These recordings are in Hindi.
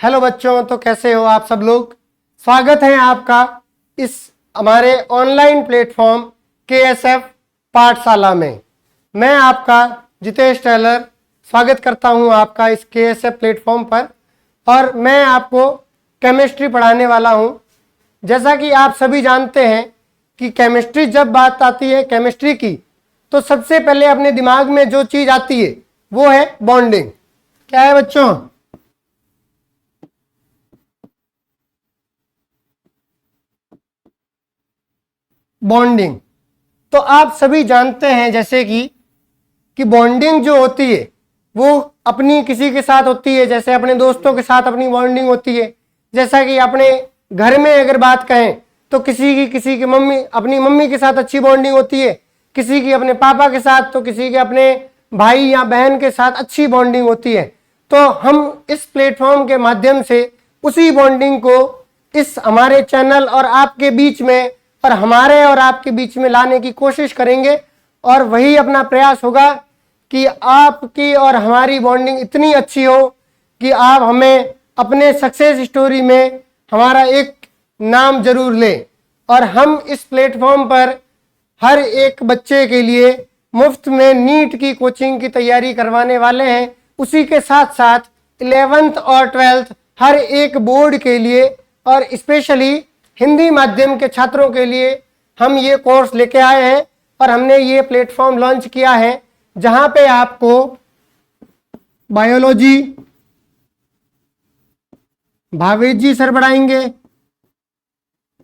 हेलो बच्चों, तो कैसे हो आप सब लोग। स्वागत है आपका इस हमारे ऑनलाइन प्लेटफॉर्म KSF पाठशाला में। मैं आपका जितेश टेलर स्वागत करता हूं आपका इस KSF प्लेटफॉर्म पर, और मैं आपको केमिस्ट्री पढ़ाने वाला हूं। जैसा कि आप सभी जानते हैं कि केमिस्ट्री जब बात आती है केमिस्ट्री की, तो सबसे पहले अपने दिमाग में जो चीज़ आती है वो है बॉन्डिंग। क्या है बच्चों? बॉन्डिंग। तो आप सभी जानते हैं जैसे कि बॉन्डिंग जो होती है वो अपनी किसी के साथ होती है, जैसे अपने दोस्तों के साथ अपनी बॉन्डिंग होती है। जैसा कि अपने घर में अगर बात कहें तो किसी की मम्मी अपनी मम्मी के साथ अच्छी बॉन्डिंग होती है, किसी की अपने पापा के साथ, तो किसी के अपने भाई या बहन के साथ अच्छी बॉन्डिंग होती है। तो हम इस प्लेटफॉर्म के माध्यम से उसी बॉन्डिंग को इस हमारे चैनल और आपके बीच में और हमारे और आपके बीच में लाने की कोशिश करेंगे, और वही अपना प्रयास होगा कि आपकी और हमारी बॉन्डिंग इतनी अच्छी हो कि आप हमें अपने सक्सेस स्टोरी में हमारा एक नाम जरूर लें। और हम इस प्लेटफॉर्म पर हर एक बच्चे के लिए मुफ्त में नीट की कोचिंग की तैयारी करवाने वाले हैं। उसी के साथ साथ 11th और 12th हर एक बोर्ड के लिए और स्पेशली हिंदी माध्यम के छात्रों के लिए हम ये कोर्स लेके आए हैं, और हमने ये प्लेटफॉर्म लॉन्च किया है जहां पे आपको बायोलॉजी भावेश जी सर पढ़ाएंगे,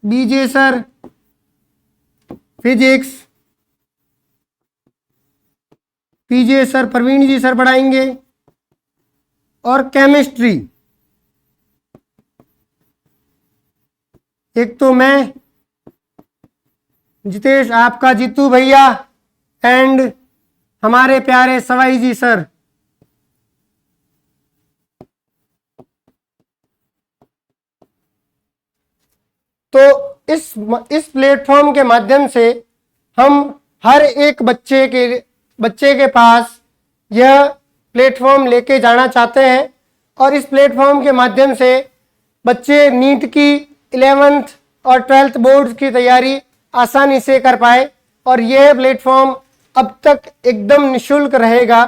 बीजे सर फिजिक्स, पीजे सर प्रवीण जी सर पढ़ाएंगे, और केमिस्ट्री एक तो मैं जितेश आपका जीतू भैया एंड हमारे प्यारे सवाई जी सर। तो इस प्लेटफॉर्म के माध्यम से हम हर एक बच्चे के पास यह प्लेटफॉर्म लेके जाना चाहते हैं, और इस प्लेटफॉर्म के माध्यम से बच्चे नीट की 11th और 12th बोर्ड की तैयारी आसानी से कर पाए। और यह प्लेटफॉर्म अब तक एकदम निशुल्क रहेगा।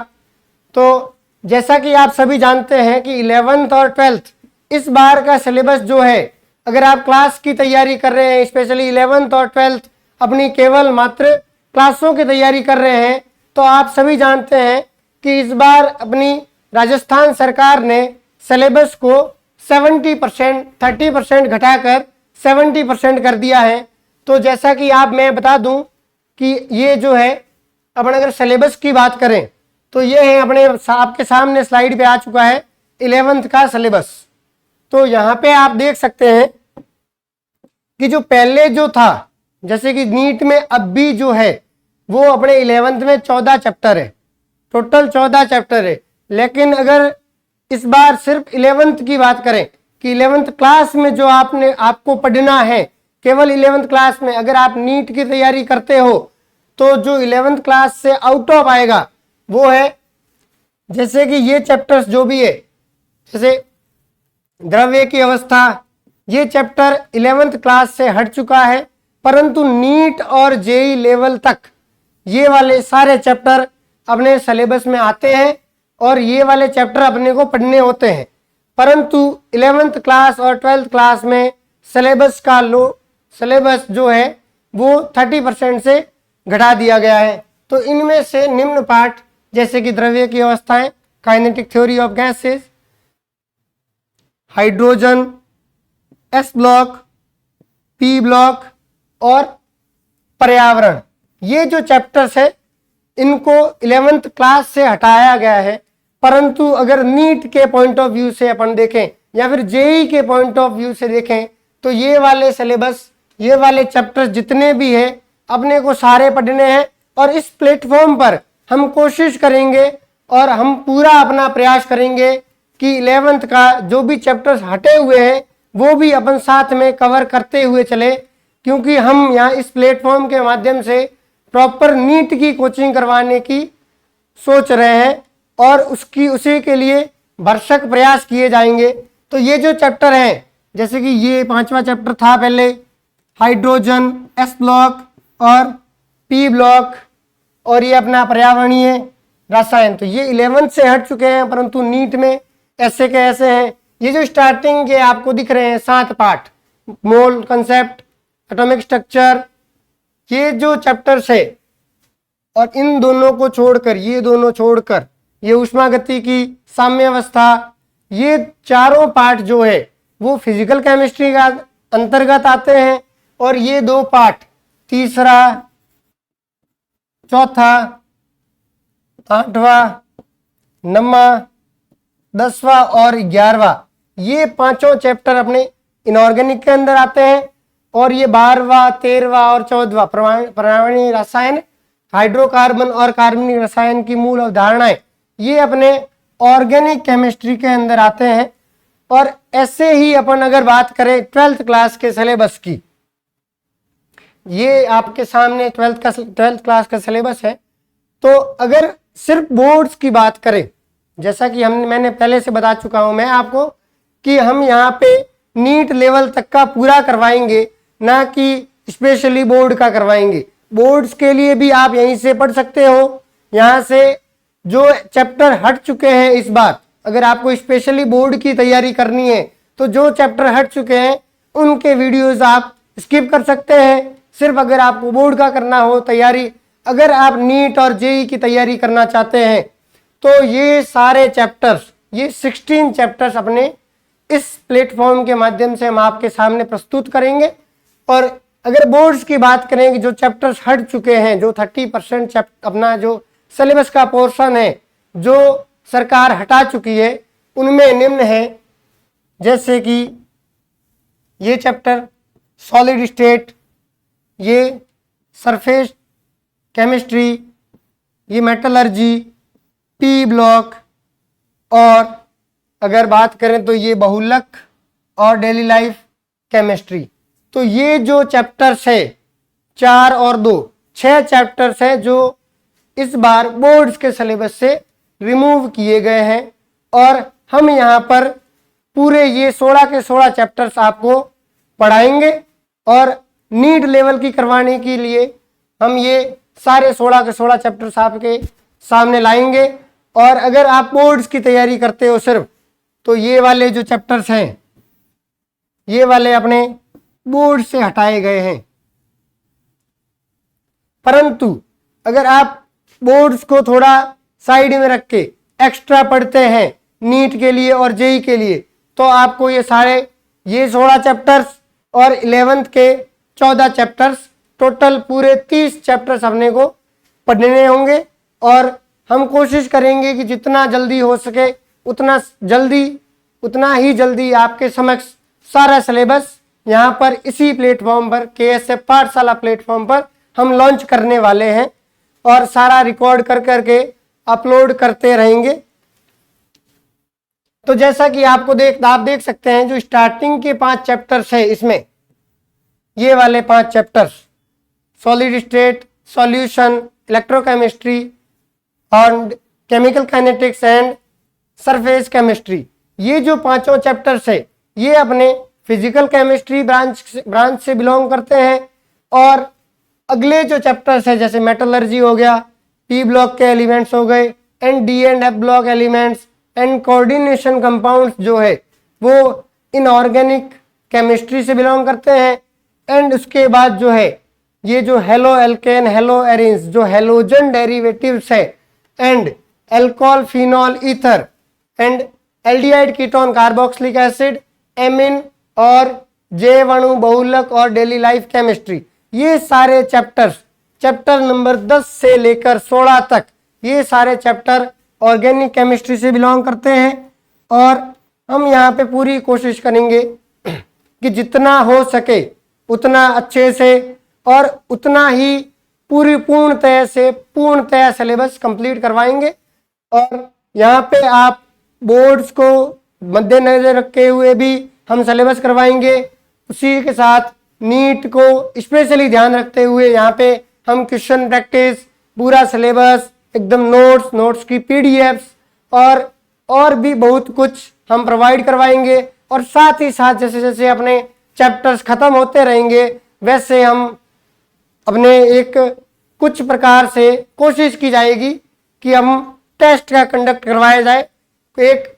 तो जैसा कि आप सभी जानते हैं कि 11th और 12th इस बार का सिलेबस जो है, अगर आप क्लास की तैयारी कर रहे हैं, स्पेशली 11th और 12th अपनी केवल मात्र क्लासों की तैयारी कर रहे हैं, तो आप सभी जानते हैं कि इस बार अपनी राजस्थान सरकार ने सिलेबस को 70% 30% घटाकर 70% कर दिया है। तो जैसा कि मैं बता दूं कि ये जो है, अपन अगर सिलेबस की बात करें तो ये है अपने आपके सामने स्लाइड पे आ चुका है 11th का सिलेबस। तो यहाँ पे आप देख सकते हैं कि जो पहले जो था, जैसे कि नीट में अब भी जो है वो अपने 11th में 14 चैप्टर है, टोटल 14 चैप्टर है। लेकिन अगर इस बार सिर्फ 11th की बात करें कि 11th क्लास में जो आपको पढ़ना है, केवल 11th क्लास में अगर आप नीट की तैयारी करते हो, तो जो 11th क्लास से आउट ऑफ आएगा वो है, जैसे कि ये चैप्टर्स जो भी है, जैसे द्रव्य की अवस्था, ये चैप्टर 11th क्लास से हट चुका है, परंतु नीट और जेई लेवल तक ये वाले सारे चैप्टर अपने सिलेबस में आते हैं, और ये वाले चैप्टर अपने को पढ़ने होते हैं। परंतु 11th क्लास और 12th क्लास में सिलेबस जो है वो 30% से घटा दिया गया है। तो इनमें से निम्न पाठ जैसे कि द्रव्य की अवस्थाएं, kinetic theory of gases, hydrogen, S block, P block और पर्यावरण, ये जो चैप्टर्स है इनको 11th क्लास से हटाया गया है। परंतु अगर नीट के पॉइंट ऑफ व्यू से अपन देखें या फिर जेई के पॉइंट ऑफ व्यू से देखें, तो ये वाले सिलेबस, ये वाले चैप्टर्स जितने भी हैं अपने को सारे पढ़ने हैं। और इस प्लेटफॉर्म पर हम कोशिश करेंगे और हम पूरा अपना प्रयास करेंगे कि 11th का जो भी चैप्टर्स हटे हुए हैं वो भी अपन साथ में कवर करते हुए चले, क्योंकि हम यहाँ इस प्लेटफॉर्म के माध्यम से प्रॉपर नीट की कोचिंग करवाने की सोच रहे हैं, और उसी के लिए भरसक प्रयास किए जाएंगे। तो ये जो चैप्टर हैं, जैसे कि ये 5वां चैप्टर था पहले, हाइड्रोजन, एस ब्लॉक और पी ब्लॉक, और ये अपना पर्यावरणीय रसायन, तो ये 11th से हट चुके हैं, परंतु नीट में ऐसे के ऐसे हैं। ये जो स्टार्टिंग के आपको दिख रहे हैं 7 पार्ट, मोल कंसेप्ट, एटॉमिक स्ट्रक्चर, ये जो चैप्टर्स है, और इन दोनों को छोड़कर, ये दोनों छोड़कर, ये ऊष्मागतिकी, साम्यावस्था, ये चारों पार्ट जो है वो फिजिकल केमिस्ट्री का अंतर्गत आते हैं। और ये 2 पार्ट, तीसरा, चौथा, 8वां, 9वां, 10वां और 11वां, ये 5 चैप्टर अपने इनऑर्गेनिक के अंदर आते हैं। और ये 12वां, 13वां और 14वां पर्यावरणीय रसायन, हाइड्रोकार्बन और कार्बनिक रसायन की मूल अवधारणाएं, ये अपने ऑर्गेनिक केमिस्ट्री के अंदर आते हैं। और ऐसे ही अपन अगर बात करें 12th क्लास के सिलेबस की, ये आपके सामने 12th क्लास का सिलेबस है। तो अगर सिर्फ बोर्ड्स की बात करें, जैसा कि मैंने पहले से बता चुका हूं मैं आपको कि हम यहाँ पे नीट लेवल तक का पूरा करवाएंगे, ना कि स्पेशली बोर्ड का करवाएंगे। बोर्ड्स के लिए भी आप यहीं से पढ़ सकते हो। यहाँ से जो चैप्टर हट चुके हैं इस बार, अगर आपको स्पेशली बोर्ड की तैयारी करनी है तो जो चैप्टर हट चुके हैं उनके वीडियोस आप स्किप कर सकते हैं। सिर्फ अगर आपको बोर्ड का करना हो तैयारी, अगर आप नीट और जेई की तैयारी करना चाहते हैं तो ये सारे चैप्टर्स, ये 16 चैप्टर्स अपने इस प्लेटफॉर्म के माध्यम से हम आपके सामने प्रस्तुत करेंगे। और अगर बोर्ड्स की बात करें कि जो चैप्टर्स हट चुके हैं, जो 30% अपना जो सिलेबस का पोर्शन है जो सरकार हटा चुकी है, उनमें निम्न है, जैसे कि ये चैप्टर सॉलिड स्टेट, ये सरफेस केमिस्ट्री, ये मेटलर्जी, पी ब्लॉक, और अगर बात करें तो ये बहुलक और डेली लाइफ केमिस्ट्री। तो ये जो चैप्टर्स है 4 और 2, 6 चैप्टर्स है जो इस बार बोर्ड्स के सिलेबस से रिमूव किए गए हैं। और हम यहाँ पर पूरे ये 16 के 16 चैप्टर्स आपको पढ़ाएंगे, और नीट लेवल की करवाने के लिए हम ये सारे 16 के 16 चैप्टर्स आपके सामने लाएंगे। और अगर आप बोर्ड्स की तैयारी करते हो सिर्फ, तो ये वाले जो चैप्टर्स हैं, ये वाले अपने बोर्ड से हटाए गए हैं। परंतु अगर आप बोर्ड्स को थोड़ा साइड में रख के एक्स्ट्रा पढ़ते हैं नीट के लिए और जेई के लिए, तो आपको ये सारे, ये 16 चैप्टर्स और 11th के 14 चैप्टर्स, टोटल पूरे 30 चैप्टर्स अपने को पढ़ने होंगे। और हम कोशिश करेंगे कि जितना जल्दी हो सके उतना ही जल्दी आपके समक्ष सारा सिलेबस यहाँ पर इसी प्लेटफॉर्म पर, KSF पाठशाला प्लेटफॉर्म पर हम लॉन्च करने वाले हैं, और सारा रिकॉर्ड कर करके अपलोड करते रहेंगे। तो जैसा कि आप देख सकते हैं, जो स्टार्टिंग के 5 चैप्टर्स है इसमें, ये वाले 5 chapters, solid state, solution, electrochemistry और chemical kinetics and surface chemistry, ये जो 5 चैप्टर्स है ये अपने फिजिकल केमिस्ट्री ब्रांच से बिलोंग करते हैं। और अगले जो चैप्टर्स है, जैसे मेटलर्जी हो गया, पी ब्लॉक के एलिमेंट्स हो गए, and D and F block elements and coordination compounds जो है वो इनऑर्गेनिक केमिस्ट्री से बिलोंग करते हैं। एंड उसके बाद जो है ये जो हेलो एल्केन, हेलो एरिन्स, जो हेलोजन डेरिवेटिव्स है, and alcohol, phenol, ether and aldehyde ketone, carboxylic acid, amine और जैव अणु, बहुलक और डेली लाइफ केमिस्ट्री, ये सारे चैप्टर्स, चैप्टर नंबर 10 से लेकर 16 तक, ये सारे चैप्टर ऑर्गेनिक केमिस्ट्री से बिलोंग करते हैं। और हम यहाँ पे पूरी कोशिश करेंगे कि जितना हो सके उतना अच्छे से और उतना ही पूर्णतः सिलेबस कंप्लीट करवाएंगे। और यहाँ पे आप बोर्ड्स को मद्देनजर रखे हुए भी हम सिलेबस करवाएंगे, उसी के साथ नीट को स्पेशली ध्यान रखते हुए यहाँ पे हम क्वेश्चन प्रैक्टिस, पूरा सिलेबस, एकदम नोट्स की PDFs और भी बहुत कुछ हम प्रोवाइड करवाएंगे। और साथ ही साथ जैसे जैसे अपने चैप्टर्स खत्म होते रहेंगे वैसे हम अपने एक कुछ प्रकार से कोशिश की जाएगी कि हम टेस्ट का कंडक्ट करवाया जाए, एक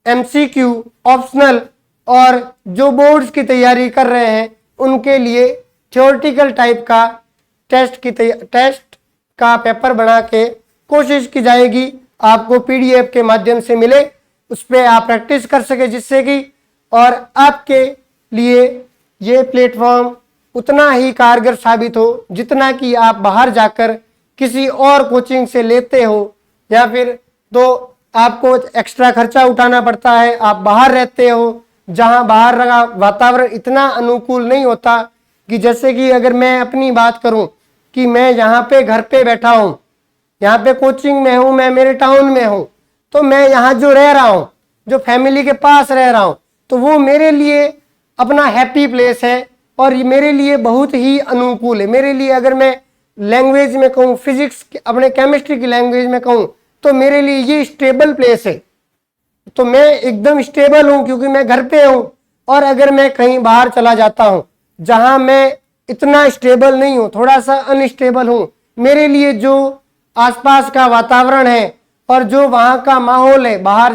एमसीक्यू ऑप्शनल और जो बोर्ड्स की तैयारी कर रहे हैं उनके लिए थ्योरेटिकल टाइप का टेस्ट का पेपर बना के कोशिश की जाएगी आपको पीडीएफ के माध्यम से मिले, उस पर आप प्रैक्टिस कर सके, जिससे कि और आपके लिए ये प्लेटफॉर्म उतना ही कारगर साबित हो जितना कि आप बाहर जाकर किसी और कोचिंग से लेते हो, या फिर तो आपको एक्स्ट्रा खर्चा उठाना पड़ता है, आप बाहर रहते हो जहां बाहर का वातावरण इतना अनुकूल नहीं होता कि जैसे कि अगर मैं अपनी बात करूं कि मैं यहाँ पे घर पे बैठा हूँ, यहाँ पे कोचिंग में हूँ, मैं मेरे टाउन में हूँ, तो मैं यहाँ जो रह रहा हूँ, जो फैमिली के पास रह रहा हूँ, तो वो मेरे लिए अपना हैप्पी प्लेस है और ये मेरे लिए बहुत ही अनुकूल है। मेरे लिए अगर मैं लैंग्वेज में कहूँ, फिजिक्स अपने केमिस्ट्री की लैंग्वेज में कहूँ, तो मेरे लिए ये स्टेबल प्लेस है। तो मैं एकदम स्टेबल हूँ क्योंकि मैं घर पे हूँ। और अगर मैं कहीं बाहर चला जाता हूँ जहां मैं इतना स्टेबल नहीं हूँ, थोड़ा सा अनस्टेबल हूँ, मेरे लिए जो आसपास का वातावरण है और जो वहाँ का माहौल है, बाहर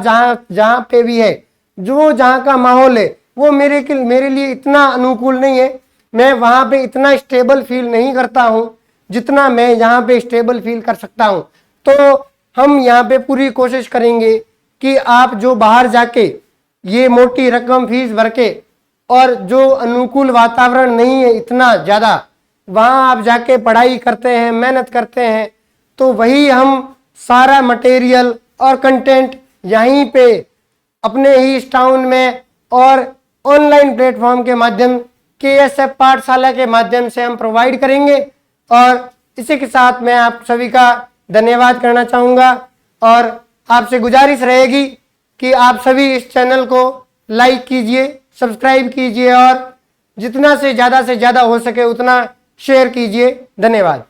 जहाँ पे भी है, जो जहाँ का माहौल है वो मेरे लिए इतना अनुकूल नहीं है। मैं वहाँ पे इतना स्टेबल फील नहीं करता हूँ जितना मैं यहाँ पे स्टेबल फील कर सकता हूँ। तो हम यहाँ पे पूरी कोशिश करेंगे कि आप जो बाहर जाके ये मोटी रकम फीस भर के और जो अनुकूल वातावरण नहीं है इतना ज़्यादा, वहाँ आप जाके पढ़ाई करते हैं, मेहनत करते हैं, तो वही हम सारा मटेरियल और कंटेंट यहीं पे अपने ही इस टाउन में और ऑनलाइन प्लेटफॉर्म के माध्यम KSF पाठशाला के माध्यम से हम प्रोवाइड करेंगे। और इसी के साथ मैं आप सभी का धन्यवाद करना चाहूँगा और आपसे गुजारिश रहेगी कि आप सभी इस चैनल को लाइक कीजिए, सब्सक्राइब कीजिए और जितना से ज़्यादा हो सके उतना शेयर कीजिए। धन्यवाद।